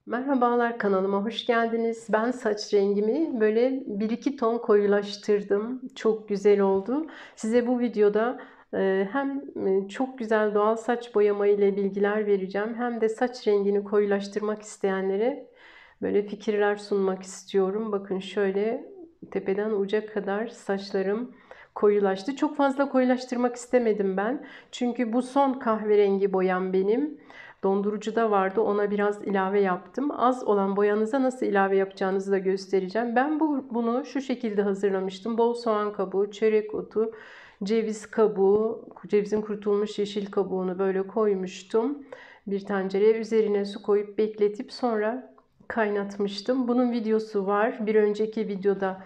Merhabalar, kanalıma hoş geldiniz. Ben saç rengimi böyle bir iki ton koyulaştırdım. Çok güzel oldu. Size bu videoda hem çok güzel doğal saç boyama ile bilgiler vereceğim, hem de saç rengini koyulaştırmak isteyenlere böyle fikirler sunmak istiyorum. Bakın şöyle tepeden uca kadar saçlarım koyulaştı. Çok fazla koyulaştırmak istemedim ben. Çünkü bu son kahverengi boyam benim. Dondurucuda vardı. Ona biraz ilave yaptım. Az olan boyanıza nasıl ilave yapacağınızı da göstereceğim. Ben bunu şu şekilde hazırlamıştım. Bol soğan kabuğu, çörek otu, ceviz kabuğu, cevizin kurutulmuş yeşil kabuğunu böyle koymuştum. Bir tencereye üzerine su koyup bekletip sonra kaynatmıştım. Bunun videosu var. Bir önceki videoda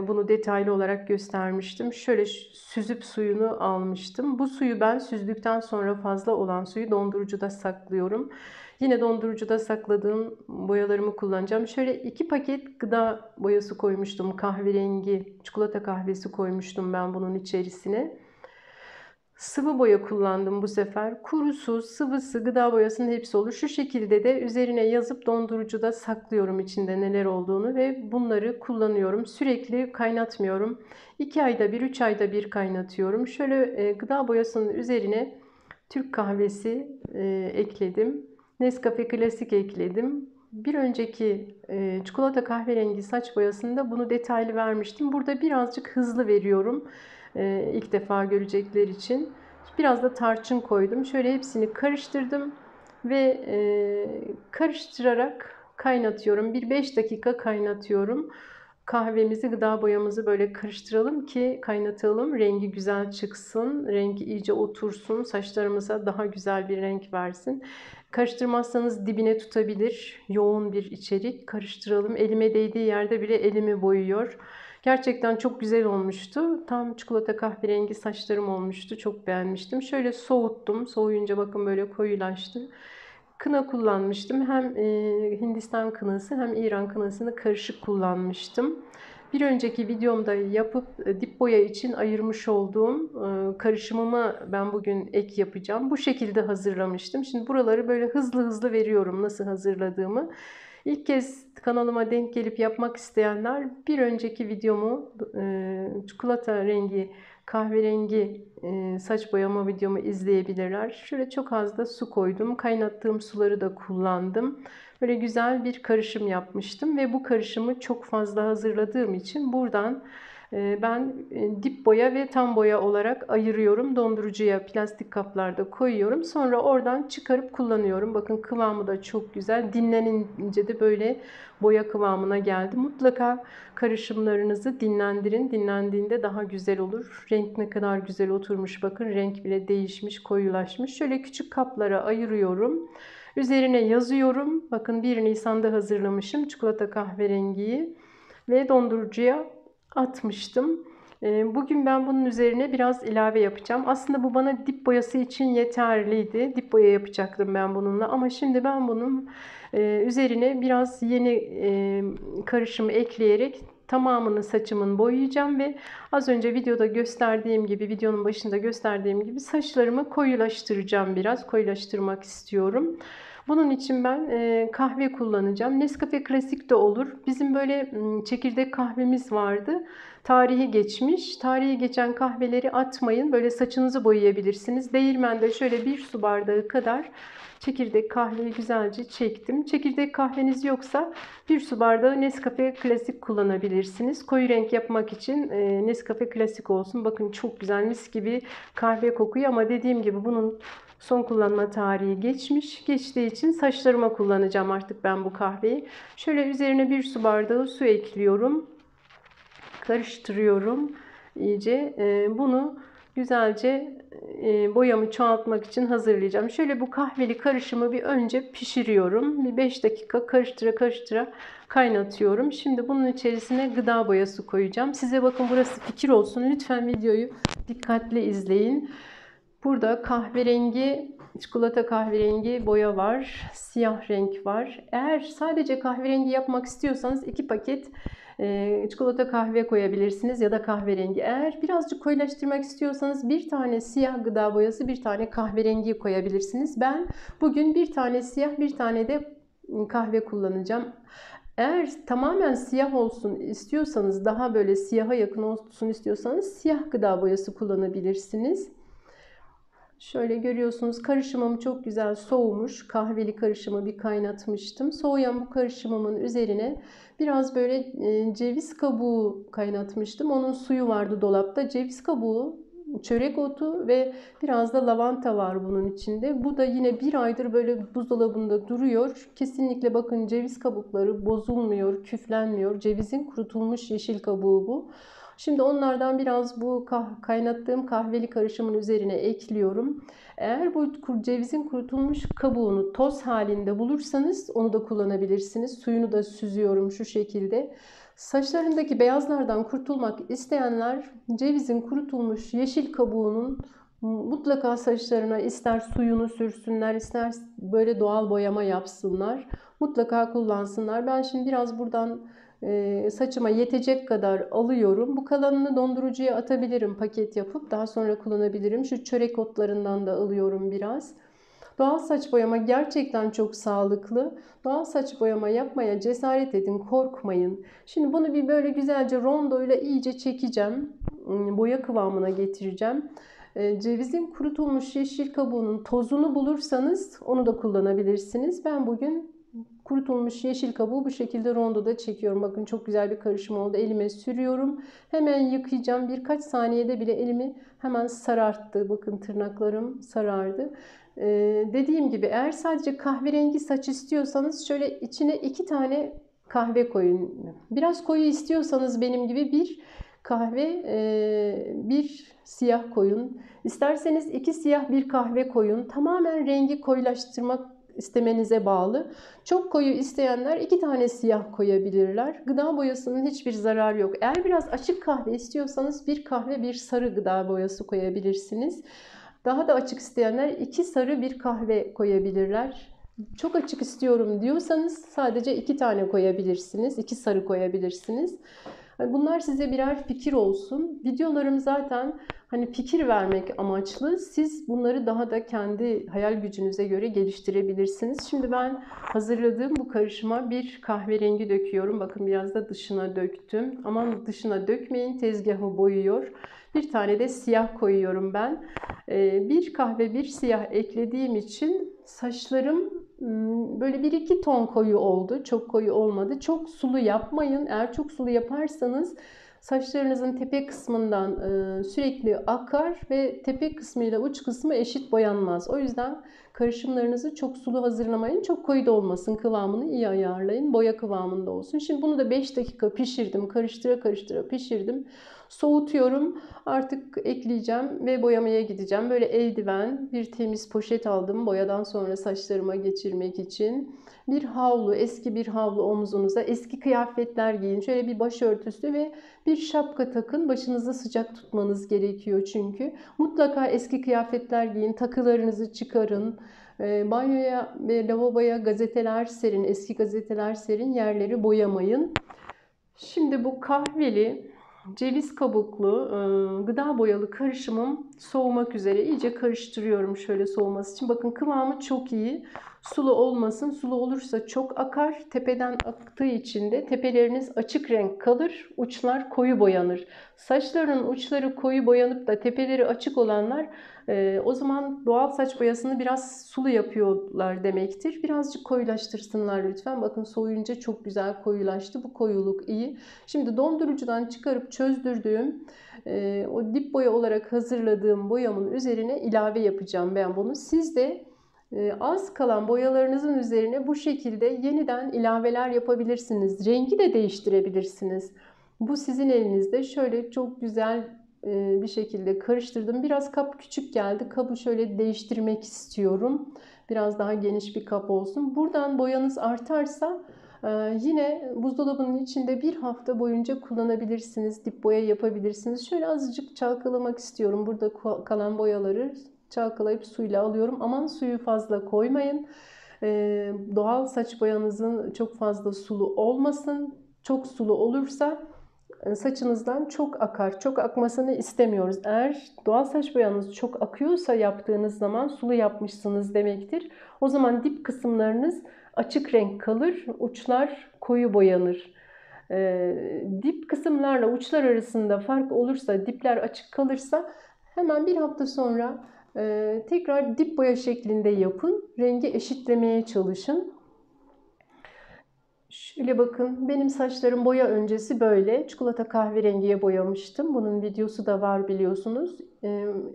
bunu detaylı olarak göstermiştim. Şöyle süzüp suyunu almıştım. Bu suyu ben süzdükten sonra fazla olan suyu dondurucuda saklıyorum. Yine dondurucuda sakladığım boyalarımı kullanacağım. Şöyle 2 paket gıda boyası koymuştum. Kahverengi çikolata kahvesi koymuştum ben bunun içerisine. Sıvı boya kullandım bu sefer. Kurusu, sıvısı, gıda boyasının hepsi olur. Şu şekilde de üzerine yazıp dondurucuda saklıyorum içinde neler olduğunu ve bunları kullanıyorum. Sürekli kaynatmıyorum. 2 ayda bir, 3 ayda bir kaynatıyorum. Şöyle gıda boyasının üzerine Türk kahvesi ekledim. Nescafe Klasik ekledim. Bir önceki çikolata kahverengi saç boyasında bunu detaylı vermiştim. Burada birazcık hızlı veriyorum. İlk defa görecekler için. Biraz da tarçın koydum. Şöyle hepsini karıştırdım ve karıştırarak kaynatıyorum. Bir 5 dakika kaynatıyorum. Kahvemizi, gıda boyamızı böyle karıştıralım ki kaynatalım. Rengi güzel çıksın. Rengi iyice otursun. Saçlarımıza daha güzel bir renk versin. Karıştırmazsanız dibine tutabilir. Yoğun bir içerik. Karıştıralım. Elime değdiği yerde bile elimi boyuyor. Gerçekten çok güzel olmuştu. Tam çikolata kahverengi saçlarım olmuştu. Çok beğenmiştim. Şöyle soğuttum. Soğuyunca bakın böyle koyulaştı. Kına kullanmıştım. Hem Hindistan kınası hem İran kınasını karışık kullanmıştım. Bir önceki videomda yapıp dip boya için ayırmış olduğum karışımımı ben bugün ek yapacağım. Bu şekilde hazırlamıştım. Şimdi buraları böyle hızlı hızlı veriyorum nasıl hazırladığımı. İlk kez kanalıma denk gelip yapmak isteyenler bir önceki videomu çikolata rengi, kahverengi saç boyama videomu izleyebilirler. Şöyle çok az da su koydum. Kaynattığım suları da kullandım. Böyle güzel bir karışım yapmıştım ve bu karışımı çok fazla hazırladığım için buradan ben dip boya ve tam boya olarak ayırıyorum. Dondurucuya plastik kaplarda koyuyorum. Sonra oradan çıkarıp kullanıyorum. Bakın kıvamı da çok güzel. Dinlenince de böyle boya kıvamına geldi. Mutlaka karışımlarınızı dinlendirin. Dinlendiğinde daha güzel olur. Renk ne kadar güzel oturmuş. Bakın renk bile değişmiş, koyulaşmış. Şöyle küçük kaplara ayırıyorum. Üzerine yazıyorum. Bakın 1 Nisan'da hazırlamışım çikolata kahverengiyi ve dondurucuya atmıştım. Bugün ben bunun üzerine biraz ilave yapacağım. Aslında bu bana dip boyası için yeterliydi. Dip boya yapacaktım ben bununla. Ama şimdi ben bunun üzerine biraz yeni karışımı ekleyerek tamamını saçımın boyayacağım ve az önce videoda gösterdiğim gibi, videonun başında gösterdiğim gibi saçlarımı koyulaştıracağım biraz. Koyulaştırmak istiyorum. Bunun için ben kahve kullanacağım. Nescafe Klasik de olur. Bizim böyle çekirdek kahvemiz vardı. Tarihi geçmiş. Tarihi geçen kahveleri atmayın. Böyle saçınızı boyayabilirsiniz. Değirmende şöyle 1 su bardağı kadar çekirdek kahveyi güzelce çektim. Çekirdek kahveniz yoksa 1 su bardağı Nescafe Klasik kullanabilirsiniz. Koyu renk yapmak için Nescafe Klasik olsun. Bakın çok güzel mis gibi kahve kokuyor ama dediğim gibi bunun son kullanma tarihi geçmiş. Geçtiği için saçlarıma kullanacağım artık ben bu kahveyi. Şöyle üzerine 1 su bardağı su ekliyorum. Karıştırıyorum iyice. Bunu güzelce boyamı çoğaltmak için hazırlayacağım. Şöyle bu kahveli karışımı bir önce pişiriyorum. Bir 5 dakika karıştıra karıştıra kaynatıyorum. Şimdi bunun içerisine gıda boyası koyacağım. Size bakın burası fikir olsun. Lütfen videoyu dikkatli izleyin. Burada kahverengi, çikolata kahverengi boya var. Siyah renk var. Eğer sadece kahverengi yapmak istiyorsanız 2 paket çikolata kahve koyabilirsiniz ya da kahverengi. Eğer birazcık koyulaştırmak istiyorsanız bir tane siyah gıda boyası, bir tane kahverengi koyabilirsiniz. Ben bugün bir tane siyah, bir tane de kahve kullanacağım. Eğer tamamen siyah olsun istiyorsanız, daha böyle siyaha yakın olsun istiyorsanız siyah gıda boyası kullanabilirsiniz. Şöyle görüyorsunuz, karışımım çok güzel soğumuş. Kahveli karışımı bir kaynatmıştım. Soğuyan bu karışımımın üzerine biraz böyle ceviz kabuğu kaynatmıştım. Onun suyu vardı dolapta. Ceviz kabuğu, çörek otu ve biraz da lavanta var bunun içinde. Bu da yine bir aydır böyle buzdolabında duruyor. Kesinlikle bakın, ceviz kabukları bozulmuyor, küflenmiyor. Cevizin kurutulmuş yeşil kabuğu bu. Şimdi onlardan biraz bu kaynattığım kahveli karışımın üzerine ekliyorum. Eğer bu cevizin kurutulmuş kabuğunu toz halinde bulursanız onu da kullanabilirsiniz. Suyunu da süzüyorum şu şekilde. Saçlarındaki beyazlardan kurtulmak isteyenler cevizin kurutulmuş yeşil kabuğunun mutlaka saçlarına ister suyunu sürsünler, ister böyle doğal boyama yapsınlar. Mutlaka kullansınlar. Ben şimdi biraz buradan saçıma yetecek kadar alıyorum. Bu kalanını dondurucuya atabilirim, paket yapıp daha sonra kullanabilirim. Şu çörek otlarından da alıyorum biraz. Doğal saç boyama gerçekten çok sağlıklı. Doğal saç boyama yapmaya cesaret edin, korkmayın. Şimdi bunu bir böyle güzelce rondoyla iyice çekeceğim. Boya kıvamına getireceğim. Cevizin kurutulmuş yeşil kabuğunun tozunu bulursanız onu da kullanabilirsiniz. Ben bugün kurutulmuş yeşil kabuğu bu şekilde rondoda çekiyorum. Bakın çok güzel bir karışım oldu. Elime sürüyorum. Hemen yıkayacağım. Birkaç saniyede bile elimi hemen sararttı. Bakın tırnaklarım sarardı. Dediğim gibi, eğer sadece kahverengi saç istiyorsanız şöyle içine 2 tane kahve koyun. Biraz koyu istiyorsanız benim gibi bir kahve, bir siyah koyun. İsterseniz 2 siyah bir kahve koyun. Tamamen rengi koyulaştırmak istemenize bağlı. Çok koyu isteyenler 2 tane siyah koyabilirler. Gıda boyasının hiçbir zararı yok. Eğer biraz açık kahve istiyorsanız bir kahve bir sarı gıda boyası koyabilirsiniz. Daha da açık isteyenler 2 sarı bir kahve koyabilirler. Çok açık istiyorum diyorsanız sadece 2 tane koyabilirsiniz. 2 sarı koyabilirsiniz. Bunlar size birer fikir olsun. Videolarım zaten hani fikir vermek amaçlı. Siz bunları daha da kendi hayal gücünüze göre geliştirebilirsiniz. Şimdi ben hazırladığım bu karışıma bir kahverengi döküyorum. Bakın biraz da dışına döktüm. Aman dışına dökmeyin, tezgahı boyuyor. Bir tane de siyah koyuyorum ben. Bir kahve bir siyah eklediğim için saçlarım böyle 1-2 ton koyu oldu. Çok koyu olmadı. Çok sulu yapmayın. Eğer çok sulu yaparsanız saçlarınızın tepe kısmından sürekli akar ve tepe kısmıyla uç kısmı eşit boyanmaz. O yüzden karışımlarınızı çok sulu hazırlamayın. Çok koyu da olmasın. Kıvamını iyi ayarlayın. Boya kıvamında olsun. Şimdi bunu da 5 dakika pişirdim. Karıştıra karıştıra pişirdim. Soğutuyorum. Artık ekleyeceğim ve boyamaya gideceğim. Böyle eldiven, bir temiz poşet aldım boyadan sonra saçlarıma geçirmek için. Bir havlu, eski bir havlu omzunuza. Eski kıyafetler giyin. Şöyle bir başörtüsü ve bir şapka takın. Başınızı sıcak tutmanız gerekiyor çünkü. Mutlaka eski kıyafetler giyin. Takılarınızı çıkarın. Banyoya ve lavaboya gazeteler serin. Eski gazeteler serin. Yerleri boyamayın. Şimdi bu kahveli, ceviz kabuklu, gıda boyalı karışımım soğumak üzere. İyice karıştırıyorum şöyle soğuması için. Bakın kıvamı çok iyi. Sulu olmasın. Sulu olursa çok akar. Tepeden aktığı için de tepeleriniz açık renk kalır. Uçlar koyu boyanır. Saçlarının uçları koyu boyanıp da tepeleri açık olanlar o zaman doğal saç boyasını biraz sulu yapıyorlar demektir. Birazcık koyulaştırsınlar lütfen. Bakın soğuyunca çok güzel koyulaştı. Bu koyuluk iyi. Şimdi dondurucudan çıkarıp çözdürdüğüm o dip boya olarak hazırladığım boyamın üzerine ilave yapacağım ben bunu. Siz de az kalan boyalarınızın üzerine bu şekilde yeniden ilaveler yapabilirsiniz. Rengi de değiştirebilirsiniz. Bu sizin elinizde. Şöyle çok güzel bir şekilde karıştırdım. Biraz kap küçük geldi. Kabı şöyle değiştirmek istiyorum. Biraz daha geniş bir kap olsun. Buradan boyanız artarsa yine buzdolabının içinde bir hafta boyunca kullanabilirsiniz. Dip boya yapabilirsiniz. Şöyle azıcık çalkalamak istiyorum. Burada kalan boyaları çalkalayıp suyla alıyorum. Aman suyu fazla koymayın. Doğal saç boyanızın çok fazla sulu olmasın. Çok sulu olursa saçınızdan çok akar. Çok akmasını istemiyoruz. Eğer doğal saç boyanız çok akıyorsa yaptığınız zaman sulu yapmışsınız demektir. O zaman dip kısımlarınız açık renk kalır, uçlar koyu boyanır. Dip kısımlarla uçlar arasında fark olursa, dipler açık kalırsa hemen bir hafta sonra tekrar dip boya şeklinde yapın. Rengi eşitlemeye çalışın. Şöyle bakın, benim saçlarım boya öncesi böyle. Çikolata kahverengiye boyamıştım. Bunun videosu da var biliyorsunuz.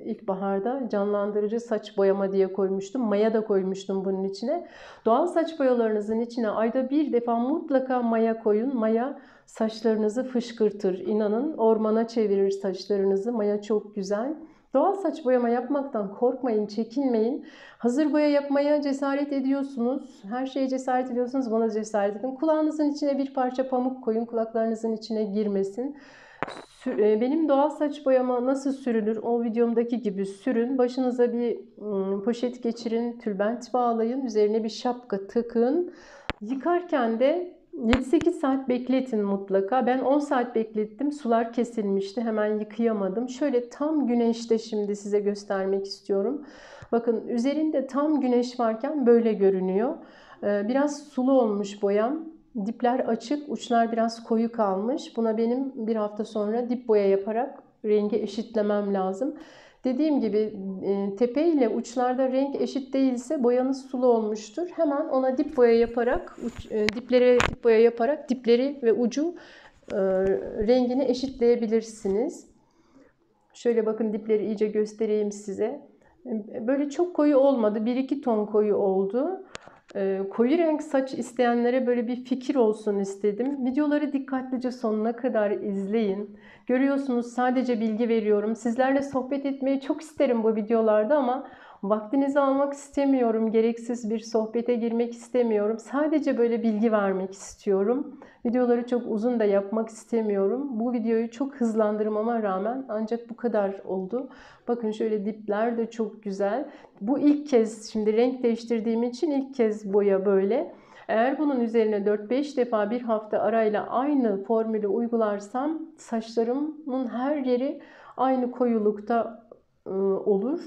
İlkbaharda canlandırıcı saç boyama diye koymuştum. Maya da koymuştum bunun içine. Doğal saç boyalarınızın içine ayda bir defa mutlaka maya koyun. Maya saçlarınızı fışkırtır. İnanın, ormana çevirir saçlarınızı. Maya çok güzel. Doğal saç boyama yapmaktan korkmayın, çekinmeyin. Hazır boya yapmaya cesaret ediyorsunuz. Her şeye cesaret ediyorsunuz, bana cesaret edin. Kulağınızın içine bir parça pamuk koyun, kulaklarınızın içine girmesin. Benim doğal saç boyama nasıl sürülür? O videomdaki gibi sürün. Başınıza bir poşet geçirin, tülbent bağlayın, üzerine bir şapka takın. Yıkarken de 7-8 saat bekletin mutlaka. Ben 10 saat beklettim. Sular kesilmişti. Hemen yıkayamadım. Şöyle tam güneşte şimdi size göstermek istiyorum. Bakın, üzerinde tam güneş varken böyle görünüyor. Biraz sulu olmuş boyam. Dipler açık, uçlar biraz koyu kalmış. Buna benim bir hafta sonra dip boya yaparak rengi eşitlemem lazım. Dediğim gibi tepe ile uçlarda renk eşit değilse boyanız sulu olmuştur. Hemen ona dip boya yaparak, diplere dip boya yaparak dipleri ve ucu rengini eşitleyebilirsiniz. Şöyle bakın, dipleri iyice göstereyim size. Böyle çok koyu olmadı. 1-2 ton koyu oldu. Koyu renk saç isteyenlere böyle bir fikir olsun istedim. Videoları dikkatlice sonuna kadar izleyin. Görüyorsunuz, sadece bilgi veriyorum. Sizlerle sohbet etmeyi çok isterim bu videolarda ama vaktinizi almak istemiyorum. Gereksiz bir sohbete girmek istemiyorum. Sadece böyle bilgi vermek istiyorum. Videoları çok uzun da yapmak istemiyorum. Bu videoyu çok hızlandırmama rağmen ancak bu kadar oldu. Bakın, şöyle dipler de çok güzel. Bu ilk kez, şimdi renk değiştirdiğim için ilk kez boya böyle. Eğer bunun üzerine 4-5 defa bir hafta arayla aynı formülü uygularsam saçlarımın her yeri aynı koyulukta olur.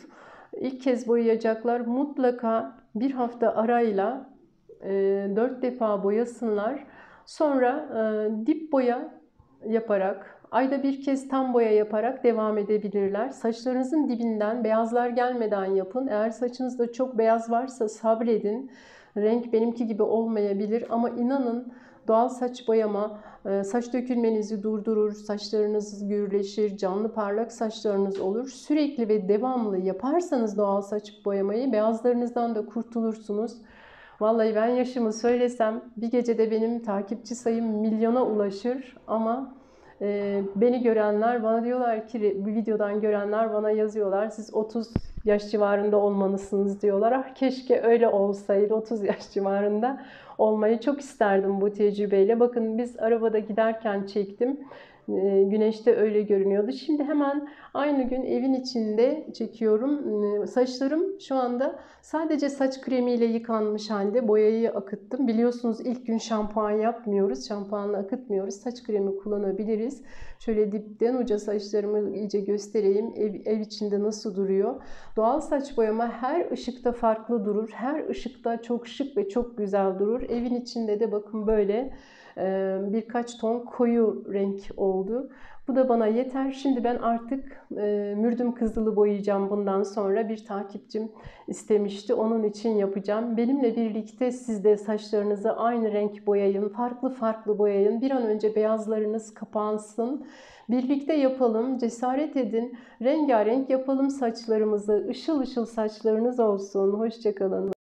İlk kez boyayacaklar mutlaka bir hafta arayla 4 defa boyasınlar. Sonra dip boya yaparak, ayda bir kez tam boya yaparak devam edebilirler. Saçlarınızın dibinden beyazlar gelmeden yapın. Eğer saçınızda çok beyaz varsa sabredin. Renk benimki gibi olmayabilir ama inanın, doğal saç boyama saç dökülmenizi durdurur, saçlarınız gürleşir, canlı parlak saçlarınız olur. Sürekli ve devamlı yaparsanız doğal saç boyamayı beyazlarınızdan da kurtulursunuz. Vallahi ben yaşımı söylesem bir gecede benim takipçi sayım milyona ulaşır ama beni görenler bana diyorlar ki, bu videodan görenler bana yazıyorlar, siz 30 yaş civarında olmalısınız diyorlar. Ah, keşke öyle olsaydı, 30 yaş civarında olmayı çok isterdim bu tecrübeyle. Bakın, biz arabada giderken çektim. Güneşte öyle görünüyordu. Şimdi hemen aynı gün evin içinde çekiyorum. Saçlarım şu anda sadece saç kremiyle yıkanmış halde, boyayı akıttım. Biliyorsunuz ilk gün şampuan yapmıyoruz. Şampuanla akıtmıyoruz. Saç kremi kullanabiliriz. Şöyle dipten uca saçlarımı iyice göstereyim. Ev içinde nasıl duruyor? Doğal saç boyama her ışıkta farklı durur. Her ışıkta çok şık ve çok güzel durur. Evin içinde de bakın böyle birkaç ton koyu renk oldu. Bu da bana yeter. Şimdi ben artık mürdüm kızılı boyayacağım bundan sonra. Bir takipçim istemişti. Onun için yapacağım. Benimle birlikte siz de saçlarınızı aynı renk boyayın. Farklı farklı boyayın. Bir an önce beyazlarınız kapansın. Birlikte yapalım. Cesaret edin. Rengarenk yapalım saçlarımızı. Işıl ışıl saçlarınız olsun. Hoşça kalın.